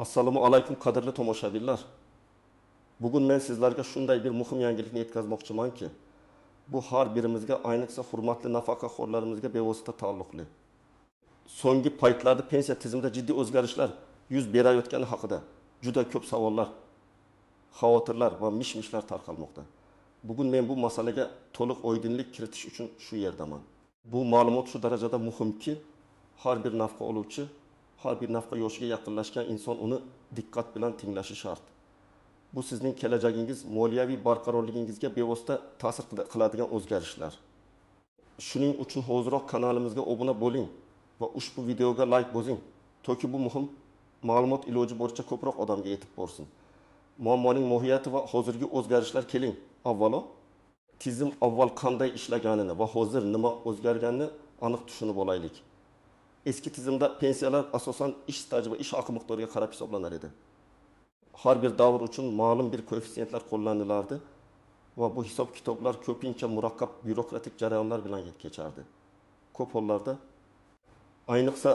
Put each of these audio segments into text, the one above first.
Assalomu alaykum qadrli tomoshabinlar. Bugun men sizlarga shunday bir muhim yangilikni yetkazmoqchimanki, bu har birimizga, ayniqsa hurmatli nafaqaxo'rlarimizga bevosita taalluqli. So'nggi paytlarda pensiya tizimida jiddiy o'zgarishlar yuz berayotgani haqida juda ko'p savollar, xavotirlar va mish-mishlar tarqalmoqda. Bugun men bu masalaga to'liq oydinlik kiritish uchun shu yerdaman. Bu ma'lumot shu darajada muhimki, har bir nafqa oluvchi, har bir nafqa yoshiga yaqinlashgan inson uni diqqat bilan tinglashi shart. Bu sizning kelajagingiz, moliyaviy barqarorligingizga bevosita ta'sir qiladigan o'zgarishlar. Shuning uchun hoziroq kanalimizga obuna bo'ling va ushbu videoga like bosing, toki bu muhim ma'lumot iloji boricha ko'proq odamga yetib borsin. Muammoning mohiyati va hozirgi o'zgarishlar keling. Avvalo, tizim avval qanday ishlaganini va hozir nima o'zgarganini aniq tushunib olaylik. Eski tizimda pensiyalar asosan ish staji va ish haqi miqdoriga qarab hisoblanar edi. Har bir davr uchun ma'lum bir koeffitsiyentlar qo'llanilardi va bu hisob-kitoblar ko'pincha murakkab byurokratik jarayonlar bilan kechardi. Ko'p hollarda, ayniqsa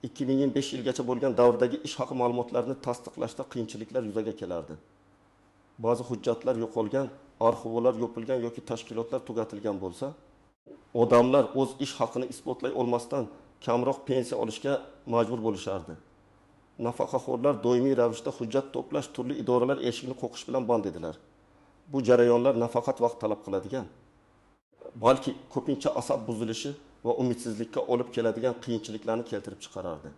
2005 yilgacha bo'lgan davrdagi ish haqi ma'lumotlarini tasdiqlashda qiyinchiliklar yuzaga kelardi. Ba'zi hujjatlar yo'qolgan, arxivlar yopilgan yoki tashkilotlar tugatilgan bo'lsa, odamlar o'z ish haqini isbotlay olmasdan kamroq pensiya olishga majbur bo'lishardi. Nafaqaxo'rlar doimiy ravishda hujjat to'plash, turli idoralar eshigini qoqish bilan band edilar. Bu jarayonlar nafaqat vaqt talab qiladigan, balki ko'pincha asab buzilishi va umidsizlikka olib keladigan qiyinchiliklarni keltirib chiqarardi.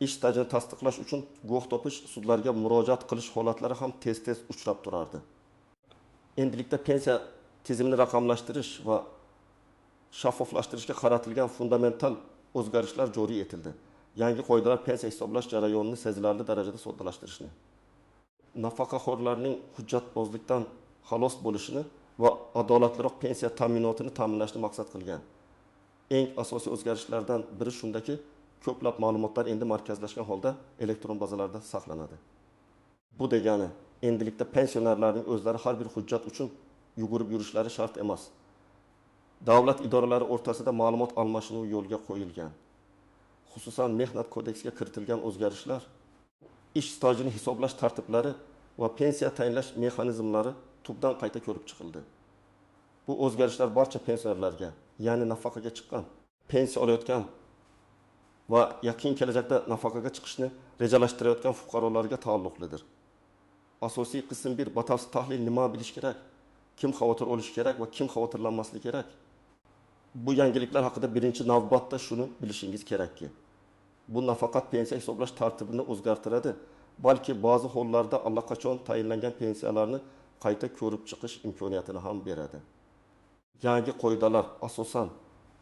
Ish stajini tasdiqlash uchun guvoh topish, sudlarga murojaat qilish holatlari ham tez-tez uchrab turardi. Endilikda pensiya tizimini raqamlashtirish va shaffoflashtirishga qaratilgan fundamental o'zgarishlar joriy etildi. Yangi qoidalar pensiya hisoblash jarayonini sezilarli darajada soddalashtirishni, nafaqaxo'rlarning hujjatbozlikdan xalos bo'lishini va adolatliroq pensiya ta'minotini ta'minlashni maqsad qilgan. Eng asosiy o'zgarishlardan biri shundaki, ko'plab ma'lumotlar endi markazlashgan holda elektron bazalarda saqlanadi. Bu degani, endilikda pensionerlarning o'zlari har bir hujjat uchun yugurib yurishlari shart emas. Davlat idoralari o'rtasida ma'lumot almashinuvi yo'lga qo'yilgan. Xususan mehnat kodeksiga kiritilgan o'zgarishlar, ish stajini hisoblash tartiblari va pensiya tayinlash mexanizmlari tubdan qayta ko'rib chiqildi. Bu o'zgarishlar barcha pensionerlarga, ya'ni nafaqaga chiqqan, pensiya olayotgan va yaqin kelajakda nafaqaga chiqishni rejalashtirayotgan fuqarolarga taalluqlidir. Asosiy qism 1 batafsil tahlil nima bilish kerak, kim xavotir olishi kerak va kim xavotirlanmasligi kerak. Bu yangiliklar haqida birinchi navbatda shuni bilishingiz kerakki, bu nafaqat pensiya hisoblash tartibini o'zgartiradi, balki ba'zi hollarda allaqachon tayinlangan pensiyalarni qayta ko'rib chiqish imkoniyatini ham beradi. Yangi qoidalar asosan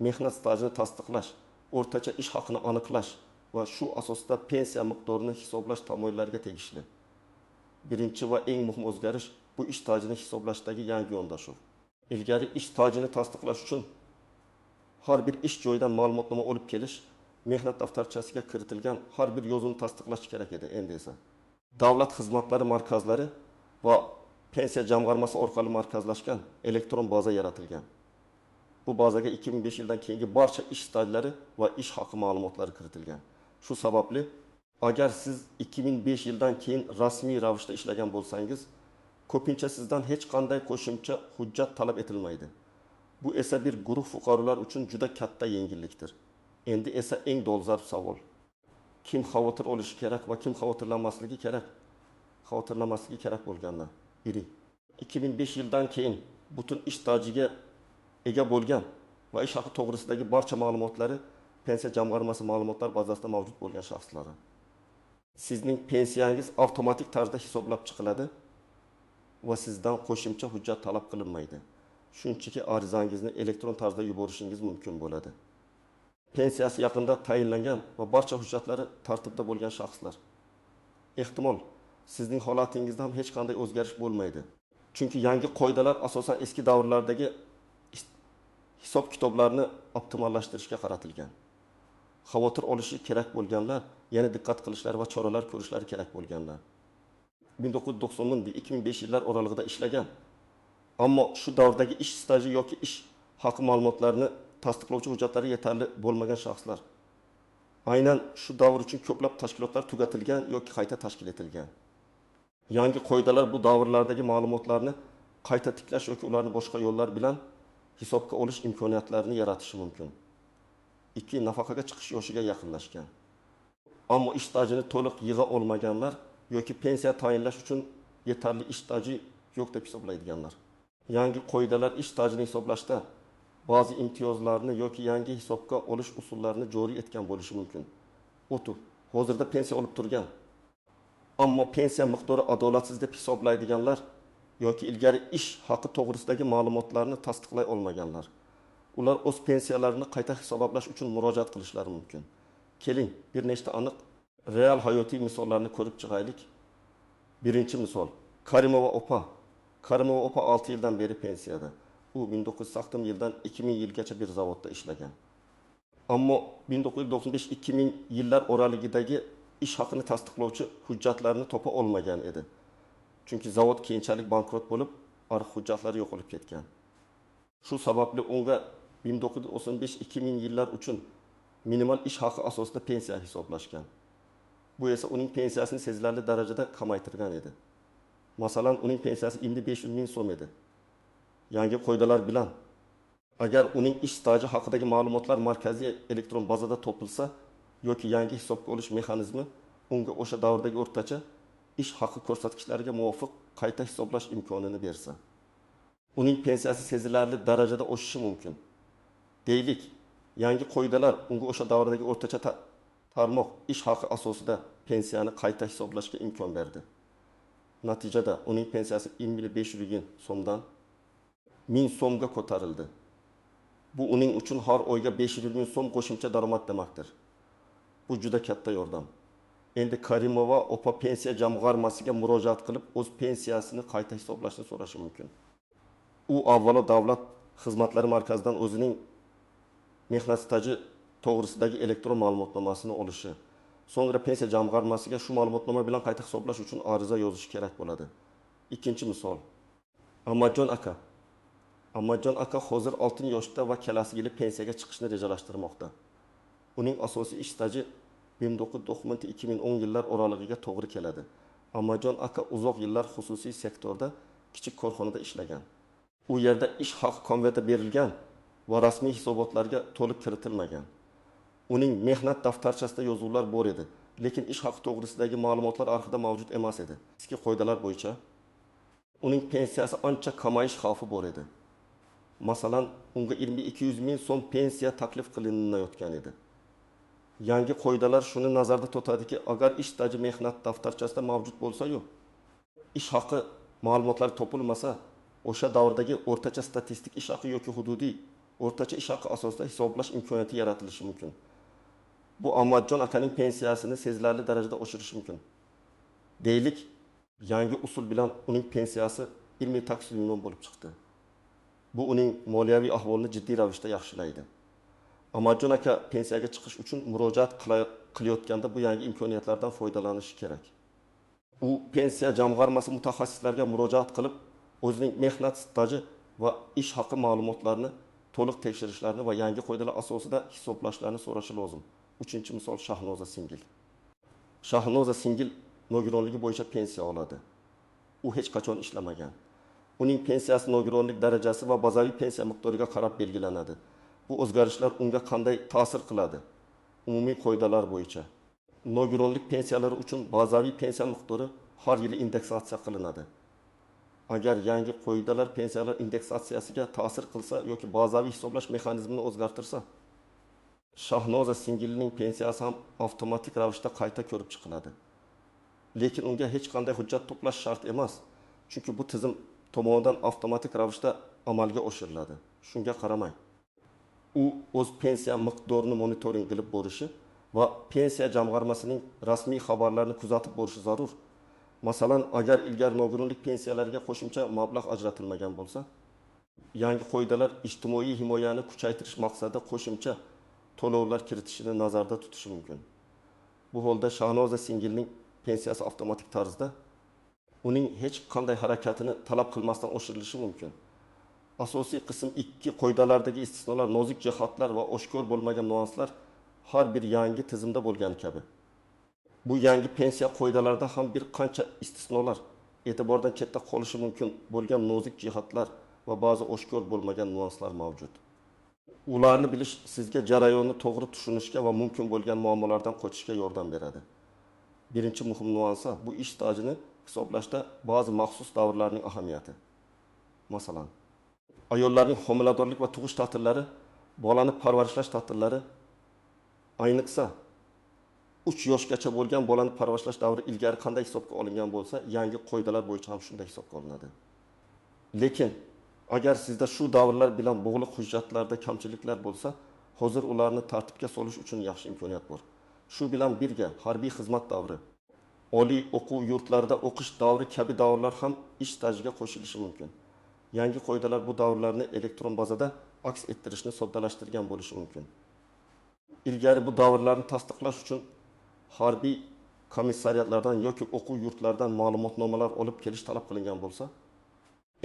mehnat stajini tasdiqlash, o'rtacha ish haqini aniqlash va shu asosda pensiya miqdorini hisoblash tamoyillariga tegishli. Birinchi va eng muhim o'zgarish bu ish stajini hisoblashdagi yangi yondashuv. Ilgari ish stajini tasdiqlash uchun har bir ish joyidan ma'lumotnoma olib kelish, mehnat daftarchasiga kiritilgan har bir yozuvni tasdiqlash kerak edi. Endi esa davlat xizmatlari markazlari va pensiya jamg'armasi orqali markazlashgan elektron baza yaratilgan. Bu bazaga 2005 yildan keyingi barcha ish stajlari va ish haqi ma'lumotlari kiritilgan. Shu sababli agar siz 2005 yildan keyin rasmiy ravishda ishlagan bo'lsangiz, ko'pincha sizdan hech qanday qo'shimcha hujjat talab etilmaydi. Bu esa bir guruh fuqarolar uchun juda katta yengillikdir. Endi esa eng dolzarb savol. Kim xavotir olishi kerak va kim xavotirlanmasligi kerak? Xavotirlanmasligi kerak bo'lganlar. 2005 yildan keyin butun ish stajiga ega bo'lgan va ish haqi to'g'risidagi barcha ma'lumotlari pensiya jamg'armasi ma'lumotlar bazasida mavjud bo'lgan shaxslar. Sizning pensiyangiz avtomatik tarzda hisoblab chiqiladi va sizdan qo'shimcha hujjat talab qilinmaydi. Shunchaki arizangizni elektron tarzda yuborishingiz mumkin bo'ladi. Pensiyasi yaqinda tayinlangan va barcha hujjatlari tartibda bo'lgan shaxslar. Ehtimol sizning holatingizda ham hech qanday o'zgarish bo'lmaydi. Chunki yangi qoidalar asosan eski davrlardagi hisob-kitoblarni optimallashtirishga qaratilgan. Xavotir olishi kerak bo'lganlar yana diqqat qilishlari va choralar ko'rishlari kerak bo'lganlar. 1990-2005 yillar oralig'ida ishlagan, ammo shu davrdagi ish staji yoki ish haqi ma'lumotlarini tasdiqlovchi hujjatlari yetarli bo'lmagan shaxslar. aynan shu davr uchun ko'plab tashkilotlar tugatilgan yoki qayta tashkil etilgan. Yangi qoidalar bu davrlardagi ma'lumotlarni qayta tiklash yoki ularni boshqa yo'llar bilan hisobga olish imkoniyatlarini yaratishi mumkin. 2. Nafaqaga chiqish yoshiga yaqinlashgan. Ammo ish stajini to'liq yig'a olmaganlar yoki pensiya tayinlash uchun yetarli ish staji yo'q deb hisoblaydiganlar. Yangi qoidalar ish stajini hisoblashda ba'zi imtiyozlarni yoki yangi hisobga olish usullarini joriy etgan bo'lishi mumkin. O'tib, hozirda pensiya olib turgan, ammo pensiya miqdori adolatsiz deb hisoblaydiganlar yoki ilgari ish haqi to'g'risidagi ma'lumotlarni tasdiqlay olmaganlar. Ular o'z pensiyalarini qayta hisoblash uchun murojaat qilishlari mumkin. Keling, bir nechta aniq real hayotiy misollarni ko'rib chiqaylik. Birinchi misol, Karimova opa. Karimova opa 6 yildan beri pensiyada. U 1960 yildan 2000 yilgacha bir zavodda ishlagan. Ammo 1995-2000 yillar oralig'idagi ish haqini tasdiqlovchi hujjatlarni topa olmagan edi. Chunki zavod keyinchalik bankrot bo'lib, arxiv hujjatlari yo'qolib ketgan. Shu sababli unga 1995-2000 yillar uchun minimal ish haqi asosida pensiya hisoblashgan. Bu esa uning pensiyasini sezilarli darajada kamaytirgan edi. Masalan, uning pensiyasi endi 500 ming so'm edi. Yangi qoidalar bilan agar uning ish staji haqidagi ma'lumotlar markaziy elektron bazada topilsa yoki yangi hisobga olish mexanizmi unga o'sha davrdagi o'rtacha ish haqi ko'rsatkichlariga muvofiq qayta hisoblash imkonini bersa, uning pensiyasi sezilarli darajada oshishi mumkin. Deylik, yangi qoidalar unga o'sha davrdagi o'rtacha tarmoq ish haqi asosida pensiyani qayta hisoblashga imkon berdi. Natijada uning pensiyasi 2500 so'mdan 1000 so'mga ko'tarildi. Bu uning uchun har oyga 500 ming so'm qo'shimcha daromad demakdir. Bu juda katta yordam. Endi Karimova opa pensiya jamg'armasiga murojaat qilib, o'z pensiyasini qayta hisoblashni so'rashi mumkin. U avvalo davlat xizmatlari markazidan o'zining mehnat staji to'g'risidagi elektron ma'lumotnomasini olishi, so'ngra pensiya jamg'armasiga shu ma'lumotnoma bilan qayta hisoblash uchun ariza yozishi kerak bo'ladi. Ikkinchi misol. Amadjon aka. Amadjon aka hozir 6 yoshda va kelasi yili pensiyaga chiqishni rejalashtirmoqda. Uning asosiy ish staji 1990-2010 yillar oralig'iga to'g'ri keladi. Amadjon aka uzoq yillar xususiy sektorda kichik korxonada ishlagan. U yerda ish haqi konverti berilgan va rasmiy hisobotlarga to'liq kiritilmagan. Uning mehnat daftarchasida yozuvlar bor edi, lekin ish haqi to'g'risidagi ma'lumotlar arxivida mavjud emas edi. Eski qoidalar bo'yicha uning pensiyasi ancha kamayish xavfi bor edi. Masalan, unga 2200 ming so'm pensiya taklif qilinayotgan edi. Yangi qoidalar shuni nazarda tutadiki, agar ish staji mehnat daftarchasida mavjud bo'lsa-yu, ish haqi ma'lumotlari topilmasa, o'sha davrdagi o'rtacha statistik ish haqi yoki hududiy o'rtacha ish haqi asosida hisoblash imkoniyati yaratilishi mumkin. Bu Amadjon akaning pensiyasini sezilarli darajada oshirishi mumkin. Deylik, yangi usul bilan uning pensiyasi 2800 ming bo'lib chiqdi. Bu uning moliyaviy ahvolini jiddiy ravishda yaxshilaydi. Amadjon aka pensiyaga chiqish uchun murojaat qilayotganda bu yangi imkoniyatlardan foydalanishi kerak. U pensiya jamg'armasi mutaxassislariga murojaat qilib, o'zining mehnat staji va ish haqi ma'lumotlarini to'liq tekshirishlarini va yangi qoidalar asosida hisoblashlarini so'rashi lozim. Uchinchi misol Shahnoza singil. Shahnoza singil nogironligi bo'yicha pensiya oladi. U hech qachon ishlamagan. Uning pensiyasi nogironlik darajasi va bazaviy pensiya miqdoriga qarab belgilanadi. Bu o'zgarishlar unga qanday ta'sir qiladi? Umumiy qoidalar bo'yicha nogironlik pensiyalari uchun bazaviy pensiya miqdori har yili indeksatsiya qilinadi. Agar yangi qoidalar pensiyalar indeksatsiyasiga ta'sir qilsa yoki bazaviy hisoblash mexanizmini o'zgartirsa, Shahnoza singilning pensiyasi ham avtomatik ravishda qayta ko'rib chiqiladi. Lekin unga hech qanday hujjat to'plash shart emas, chunki bu tizim tomonidan avtomatik ravishda amalga oshiriladi. Shunga qaramay, u o'z pensiya miqdorini monitoring qilib borishi va pensiya jamg'armasining rasmiy xabarlarini kuzatib borishi zarur. Masalan, agar ilgari nogironlik pensiyalariga qo'shimcha mablag' ajratilmagan bo'lsa, yangi qoidalar ijtimoiy himoyani kuchaytirish maqsadida qo'shimcha to'lovlar kiritishini nazarda tutishi mumkin. Bu holda Shahnoza singilning pensiyasi avtomatik tarzda uning hech qanday harakatini talab qilmasdan oshirilishi mumkin. Asosiy qism 2 qoidalardagi istisnolar, nozik jihatlar va oshkor bo'lmagan nuanslar har bir yangi tizimda bo'lgani kabi bu yangi pensiya qoidalarida ham bir qancha istisnolar, e'tibordan chetda qolishi mumkin bo'lgan nozik jihatlar va ba'zi oshkor bo'lmagan nuanslar mavjud. Ularni bilish sizga jarayonni to'g'ri tushunishga va mumkin bo'lgan muammolardan qochishga yordam beradi. Birinchi muhim nuansa bu ish stajini hisoblashda ba'zi maxsus davrlarning ahamiyati. Masalan, ayollarning homiladorlik va tug'ish ta'tillari, bolani parvarishlash ta'tillari, ayniqsa 3 yoshgacha bo'lgan bolani parvarishlash davri ilgari qanday hisobga olingan bo'lsa, yangi qoidalar bo'yicha ham shunday hisobga olinadi. Lekin agar sizda shu davrlar bilan bog'liq hujjatlarda kamchiliklar bo'lsa, hozir ularni tartibga solish uchun yaxshi imkoniyat bor. Shu bilan birga harbiy xizmat davri, oliy o'quv yurtlarida o'qish davri kabi davrlar ham ish stajiga qo'shilishi mumkin. Yangi qoidalar bu davrlarni elektron bazada aks ettirishni soddalashtirgan bo'lishi mumkin. Ilgari bu davrlarni tasdiqlash uchun harbiy komissariyatlardan yoki o'quv yurtlaridan ma'lumotnomalar olib kelish talab qilingan bo'lsa,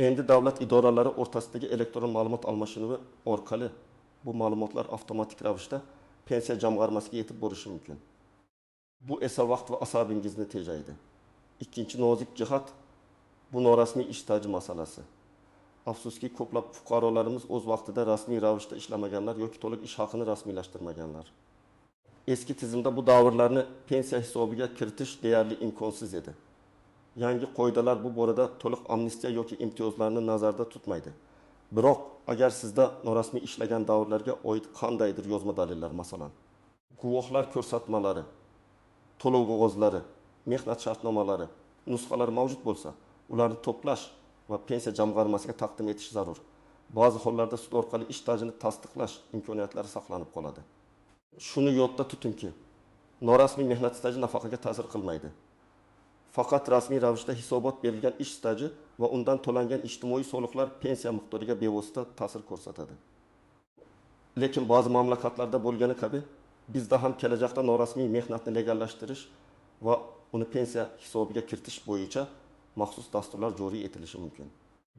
endi davlat idoralari o'rtasidagi elektron ma'lumot almashinuvi orqali bu ma'lumotlar avtomatik ravishda pensiya jamg'armasiga yetib borishi mumkin. Bu esa vaqt va asabingizni tejaydi. Ikkinchi nozik jihat bu norasmiy ish staji masalasi. Afsuski, ko'plab fuqarolarimiz o'z vaqtida rasmiy ravishda ishlamaganlar yoki to'liq ish haqini rasmiylashtirmaganlar. Eski tizimda bu davrlarni pensiya hisobiga kiritish deyarli imkonsiz edi. Yangi qoidalar bu borada to'liq amnistiya yoki imtiyozlarni nazarda tutmaydi. Biroq agar sizda norasmiy ishlagan davrlarga oid qandaydir yozma dalillar, masalan, guvohlar ko'rsatmalari, to'lov qog'ozlari, mehnat shartnomalari, nusxalari mavjud bo'lsa, ularni to'plash va pensiya jamg'armasiga taqdim etish zarur. Ba'zi hollarda sud orqali ish stajini tasdiqlash imkoniyatlari saqlanib qoladi. Shuni yodda tutingki, norasmiy mehnat staji nafaqaga ta'sir qilmaydi. Faqat rasmiy ravishda hisobot berilgan ish staji va undan to'langan ijtimoiy soliqlar pensiya miqdoriga bevosita ta'sir ko'rsatadi. Lekin ba'zi mamlakatlarda bo'lgani kabi, bizda ham kelajakda norasmiy mehnatni legallashtirish va uni pensiya hisobiga kiritish bo'yicha maxsus dasturlar joriy etilishi mumkin.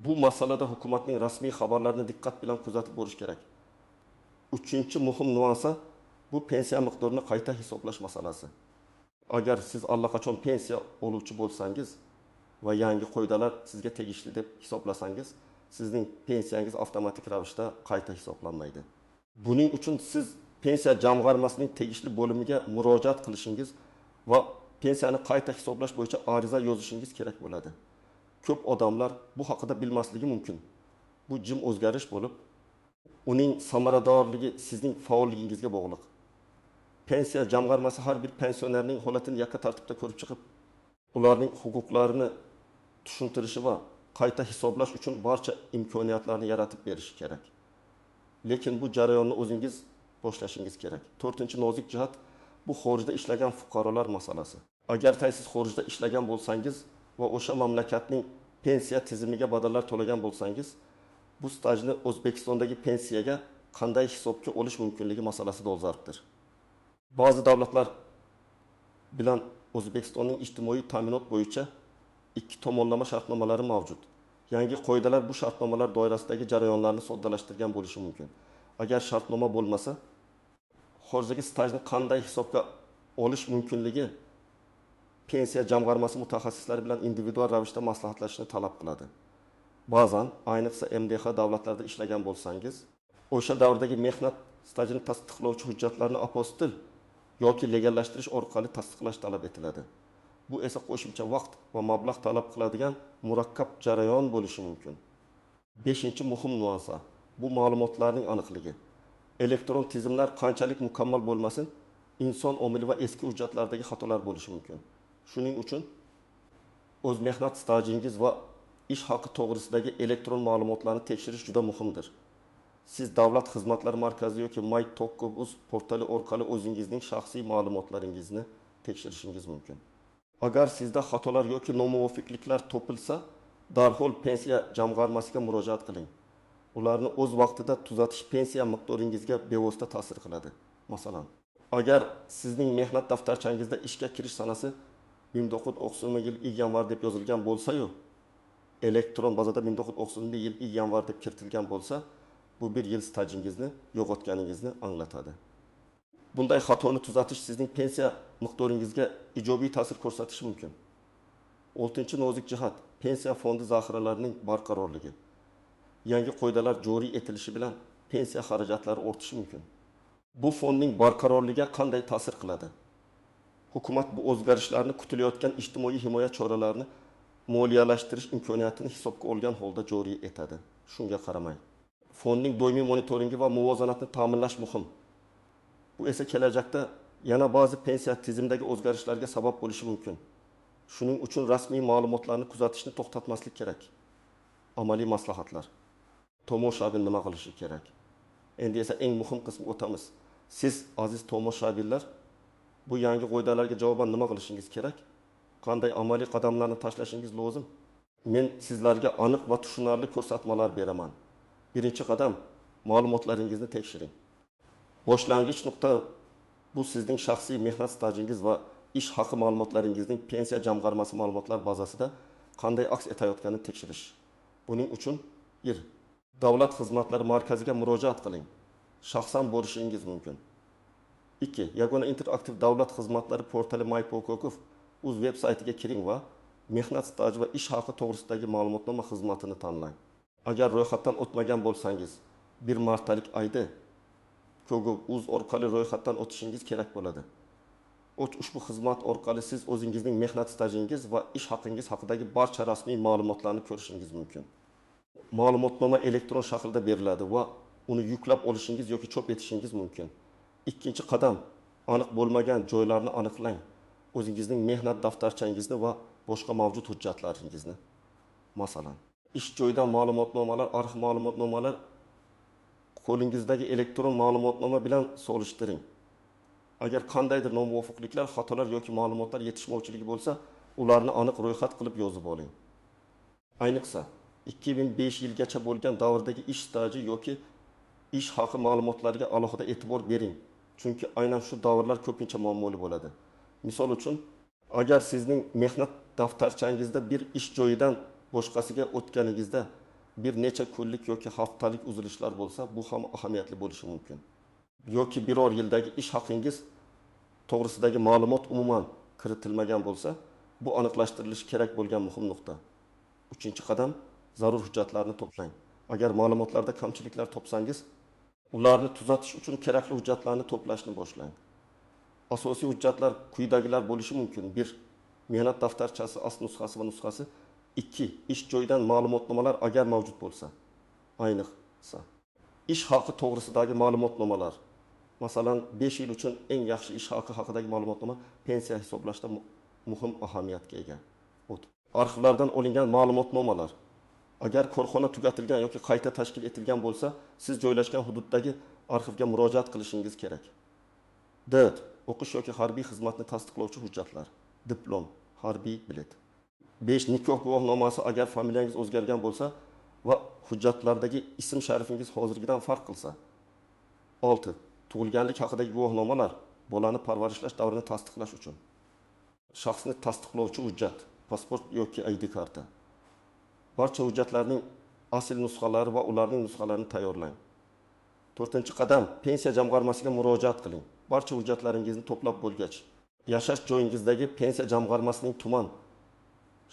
Bu masalada hukumatning rasmiy xabarlarini diqqat bilan kuzatib borish kerak. Uchinchi muhim nuansa bu pensiya miqdorini qayta hisoblash masalasi. Agar siz allaqachon pensiya oluvchi bo'lsangiz va yangi qoidalar sizga tegishli deb hisoblasangiz, sizning pensiyangiz avtomatik ravishda qayta hisoblanmaydi. Buning uchun siz pensiya jamg'armasining tegishli bo'limiga murojaat qilishingiz va pensiyani qayta hisoblash bo'yicha ariza yozishingiz kerak bo'ladi. Ko'p odamlar bu haqida bilmasligi mumkin. Bu jim o'zgarish bo'lib, uning samaradorligi sizning faolligingizga bog'liq. Pensiya jamg'armasi har bir pensionerning holatini yakka tartibda ko'rib chiqib, ularning huquqlarini tushuntirishi va qayta hisoblash uchun barcha imkoniyatlarni yaratib berishi kerak. Lekin bu jarayonni o'zingiz boshlashingiz kerak. 4-nozik jihat bu xorijda ishlagan fuqarolar masalasi. Agar siz xorijda ishlagan bo'lsangiz va o'sha mamlakatning pensiya tizimiga badallar to'lagan bo'lsangiz, bu stajni O'zbekistondagi pensiyaga qanday hisobga olish mumkinligi masalasi dolzarbdir. Ba'zi davlatlar bilan O'zbekistonning ijtimoiy ta'minot bo'yicha ikki tomonlama shartnomalari mavjud. Yangi qoidalar bu shartnomalar doirasidagi jarayonlarni soddalashtirgan bo'lishi mumkin. Agar shartnoma bo'lmasa, xorijdagi stajni qanday hisobga olish mumkinligi pensiya jamg'armasi mutaxassislari bilan individual ravishda maslahatlashishni talab qiladi. Ba'zan, ayniqsa MDH davlatlarda ishlagan bo'lsangiz, o'sha davrdagi mehnat stajini tasdiqlovchi hujjatlarni apostil yoki legallashtirish orqali tasdiqlash talab etiladi. Bu esa qo'shimcha vaqt va mablag' talab qiladigan murakkab jarayon bo'lishi mumkin. 5-muhim nuansa bu ma'lumotlarning aniqligi. Elektron tizimlar qanchalik mukammal bo'lmasin, inson omili va eski hujjatlardagi xatolar bo'lishi mumkin. Shuning uchun o'z mehnat stajingiz va ish haqi to'g'risidagi elektron ma'lumotlarni tekshirish juda muhimdir. Siz Davlat xizmatlari markazi yoki My.Gov.uz portali orqali o'zingizning shaxsiy ma'lumotlaringizni tekshirishingiz mumkin. Agar sizda xatolar yoki nomuvofiqliklar topilsa, darhol pensiya jamg'armasiga murojaat qiling. Ularni o'z vaqtida tuzatish pensiya miqdoringizga bevosita ta'sir qiladi. Masalan, agar sizning mehnat daftarchangizda ishga kirish sanasi 1990 yil yanvar deb yozilgan bo'lsa-yu, elektron bazada 1990 yil yanvar deb kiritilgan bo'lsa, bu bir yil stajingizni yo'qotganingizni anglatadi. Bunday xatoni tuzatish sizning pensiya miqdoringizga ijobiy ta'sir ko'rsatishi mumkin. 6-chi nozik jihat pensiya fondi zaxiralarining barqarorligi. Yangi qoidalar joriy etilishi bilan pensiya xarajatlari ortishi mumkin. Bu fondning barqarorligiga qanday ta'sir qiladi? Hukumat bu o'zgarishlarni kutilayotgan ijtimoiy himoya choralarini moliyalashtirish imkoniyatini hisobga olgan holda joriy etadi. Shunga qaramay, fondning doimiy monitoringi va muvozanatni ta'minlash muhim. Bu esa kelajakda yana ba'zi pensiya tizimidagi o'zgarishlarga sabab bo'lishi mumkin. Shuning uchun rasmiy ma'lumotlarni kuzatishni to'xtatmaslik kerak. Amaliy maslahatlar. Tomoshabin nima qilishi kerak? Endi esa eng muhim qismga o'tamiz. Siz aziz tomoshabinlar, bu yangi qoidalarga javoban nima qilishingiz kerak? Qanday amaliy qadamlarni tashlashingiz lozim? Men sizlarga aniq va tushunarli ko'rsatmalar beraman. Birinchi qadam, ma'lumotlaringizni tekshiring. Boshlang'ich nuqta bu sizning shaxsiy mehnat stajingiz va ish haqi ma'lumotlaringizning pensiya jamg'armasi ma'lumotlar bazasida qanday aks etayotganini tekshirish. Buning uchun 1. Davlat xizmatlari markaziga murojaat qiling. Shaxsan bo'lishingiz mumkin. 2. Yagona interaktiv davlat xizmatlari portali MyPokokov uz veb-saytiga kiring va mehnat staji va ish haqi to'g'risidagi ma'lumotnoma xizmatini tanlang. Agar ro'yxatdan o'tmagan bo'lsangiz, bir martalik ID uz orqali ro'yxatdan o'tishingiz kerak bo'ladi. Ushbu xizmat orqali siz o'zingizning mehnat stajingiz va ish haqingiz haqidagi barcha rasmiy ma'lumotlarni ko'rishingiz mumkin. Ma'lumotnoma elektron shaklda beriladi va uni yuklab olishingiz yoki chop etishingiz mumkin. Ikkinchi qadam, aniq bo'lmagan joylarni aniqlang. O'zingizning mehnat daftarchangizni va boshqa mavjud hujjatlaringizni. Masalan, ish joyidan ma'lumotnomalar, arxiv ma'lumotnomalar qo'lingizdagi elektron ma'lumotnoma bilan solishtiring. Agar qandaydir nomuvofiqliklar, xatolar yoki ma'lumotlar yetishmovchiligi bo'lsa, ularni aniq ro'yxat qilib yozib oling. Ayniqsa 2005 yilgacha bo'lgan davrdagi ish staji yoki ish haqi ma'lumotlariga alohida e'tibor bering. Chunki aynan shu davrlar ko'pincha muammoli bo'ladi. Misol uchun, agar sizning mehnat daftarchangizda bir ish joyidan boshqasiga o'tganingizda bir necha kunlik yoki haftalik uzilishlar bo'lsa, bu ham ahamiyatli bo'lishi mumkin. Yoki biror yildagi ish haqingiz to'g'risidagi ma'lumot umuman kiritilmagan bo'lsa, bu aniqlashtirilishi kerak bo'lgan muhim nuqta. 3-qadam, zarur hujjatlarni to'plang. Agar ma'lumotlarda kamchiliklar topsangiz, ularni tuzatish uchun kerakli hujjatlarni to'plashni boshlang. Asosiy hujjatlar quyidagilar bo'lishi mumkin. 1. Mehnat daftarchasi asl nusxasi va nusxasi. 2. Ish joyidan ma'lumotnomalar agar mavjud bo'lsa. Ayniqsa, ish haqi to'g'risidagi ma'lumotnomalar. Masalan, 5 yil uchun eng yaxshi ish haqi haqidagi ma'lumotnoma pensiya hisoblashda muhim ahamiyatga ega. Arxivlardan olingan ma'lumotnomalar. Agar korxona tugatilgan yoki qayta tashkil etilgan bo'lsa, siz joylashgan hududdagi arxivga murojaat qilishingiz kerak. 4. O'qish yoki harbiy xizmatni tasdiqlovchi hujjatlar. Diplom, harbiy bilet. 5. Nikoh guvohnomasi agar familiyangiz o'zgargan bo'lsa va hujjatlardagi ism sharifingiz hozirgidan farq qilsa. 6. Tug'ilganlik haqidagi guvohnomalar bolani parvarishlash davrini tasdiqlash uchun. Shaxsni tasdiqlovchi hujjat, pasport yoki ID karta. Barcha hujjatlarning asl nusxalari va ularning nusxalarini tayyorlang. 4-qadam, pensiya jamg'armasiga murojaat qiling. Barcha hujjatlaringizni to'plab bo'lgach, yashash joyingizdagi pensiya jamg'armasining tuman,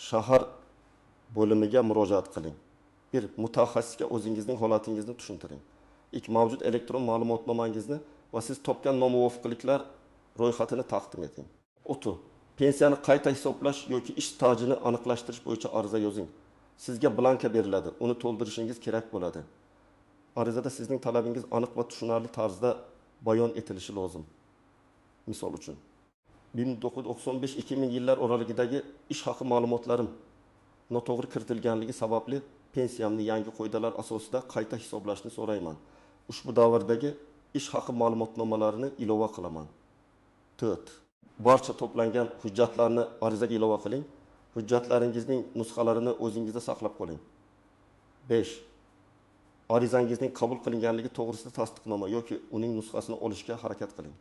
shahar bo'limiga murojaat qiling. 1. Mutaxassisga o'zingizning holatingizni tushuntiring. 2. Mavjud elektron ma'lumotnomangizni va siz topgan nomuvofiqliklar ro'yxatini taqdim eting. 3. Pensiyani qayta hisoblash yoki ish stajini aniqlashtirish bo'yicha ariza yozing. Sizga blanka beriladi, uni to'ldirishingiz kerak bo'ladi. Arizada sizning talabingiz aniq va tushunarli tarzda bayon etilishi lozim. Misol uchun, 1995-2000 yillar oralig'idagi ish haqi ma'lumotlarim noto'g'ri kiritilganligi sababli pensiyamni yangi qoidalar asosida qayta hisoblashni so'rayman. Ushbu davrdagi ish haqi ma'lumotnomalarini ilova qilaman. 4. Barcha to'plangan hujjatlarni arizaga ilova qiling. Hujjatlaringizning nusxalarini o'zingizda saqlab qoling. 5. Arizangizning qabul qilinganligi to'g'risida tasdiqnoma yoki uning nusxasini olishga harakat qiling.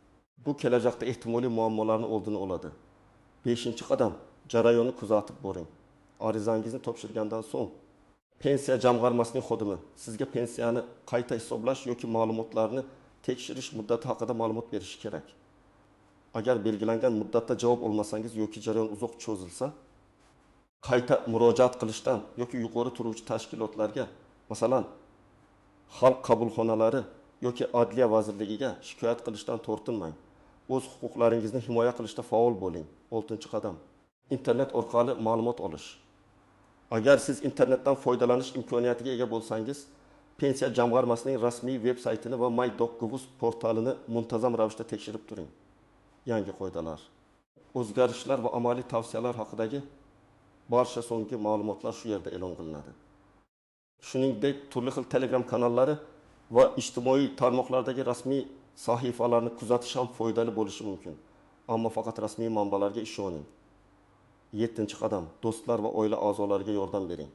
Bu kelajakda ehtimoliy muammolarning oldini oladi. 5-qadam, jarayonni kuzatib boring. Arizangizni topshirgandan so'ng pensiya jamg'armasining xodimi sizga pensiyani qayta hisoblash yoki ma'lumotlarni tekshirish muddati haqida ma'lumot berishi kerak. agar belgilangan muddatda javob olmasangiz yoki jarayon uzoq cho'zilsa, qayta murojaat qilishdan yoki yuqori turuvchi tashkilotlarga, masalan, xalq qabulxonalari yoki Adliya vazirligiga shikoyat qilishdan tortinmang. O'z huquqlaringizni himoya qilishda faol bo'ling. 6-qadam. Internet orqali ma'lumot olish. Agar siz internetdan foydalanish imkoniyatiga ega bo'lsangiz, Pensiya jamg'armasining rasmiy veb-saytini va my.gov portalini muntazam ravishda tekshirib turing. Yangi qoidalar, o'zgarishlar va amaliy tavsiyalar haqidagi barcha so'nggi ma'lumotlar shu yerda e'lon qilinadi. Shuningdek, turli xil Telegram kanallari va ijtimoiy tarmoqlardagi rasmiy sahifalarni kuzatish ham foydali bo'lishi mumkin. Ammo faqat rasmiy manbalarga ishoning. 7-qadam, do'stlar va oila a'zolariga yordam bering.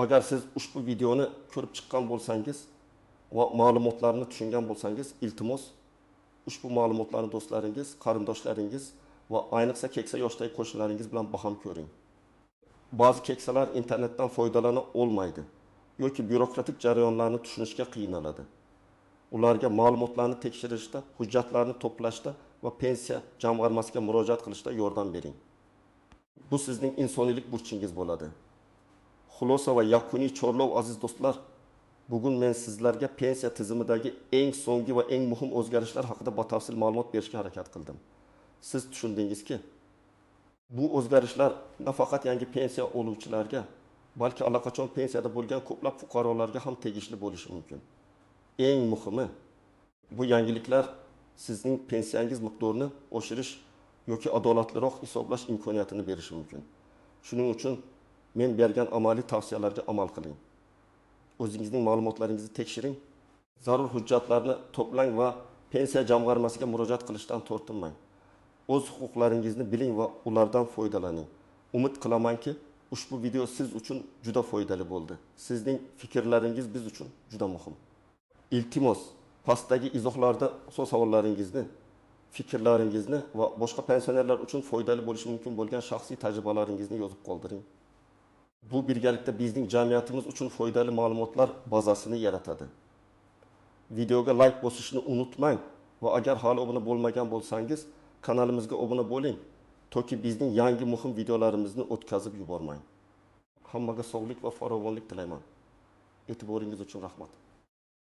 Agar siz ushbu videoni ko'rib chiqqan bo'lsangiz va ma'lumotlarni tushungan bo'lsangiz, iltimos ushbu ma'lumotlarni do'stlaringiz, qarindoshlaringiz va ayniqsa keksa yoshdagi qo'shnilaringiz bilan baham ko'ring. Ba'zi keksalar internetdan foydalana olmaydi yoki byurokratik jarayonlarni tushunishga qiynaladi. Ularga ma'lumotlarni tekshirishda, hujjatlarni to'plashda va pensiya jamg'armasiga murojaat qilishda yordam bering. Bu sizning insoniylik burchingiz bo'ladi. Xulosa va yakuniy chorlov aziz do'stlar, bugun men sizlarga pensiya tizimidagi eng so'nggi va eng muhim o'zgarishlar haqida batafsil ma'lumot berishga harakat qildim. Siz tushundingizki, bu o'zgarishlar nafaqat yangi pensiya oluvchilarga, balki allaqachon pensiyada bo'lgan ko'plab fuqarolarga ham tegishli bo'lishi mumkin. Eng muhimi, bu yangiliklar sizning pensiyangiz miqdorini oshirish yoki adolatliroq hisoblash imkoniyatini berishi mumkin. Shuning uchun men bergan amaliy tavsiyalarga amal qiling. O'zingizning ma'lumotlaringizni tekshiring, zarur hujjatlarni to'plang va pensiya jamg'armasiga murojaat qilishdan tortinmang. O'z huquqlaringizni biling va ulardan foydalaning. Umid qilamanki, ushbu video siz uchun juda foydali bo'ldi. Sizning fikrlaringiz biz uchun juda muhim. Iltimos, pastdagi izohlarda savollaringizni, fikrlaringizni va boshqa pensionerlar uchun foydali bo'lishi mumkin bo'lgan shaxsiy tajribalaringizni yozib qoldiring. Bu birgalikda bizning jamiyatimiz uchun foydali ma'lumotlar bazasini yaratadi. Videoga like bosishni unutmang va agar hali obuna bo'lmagan bo'lsangiz, kanalimizga obuna bo'ling, toki bizning yangi muhim videolarimizni o'tkazib yubormang. Hammaga sog'lik va farovonlik tilayman. E'tiboringiz uchun rahmat.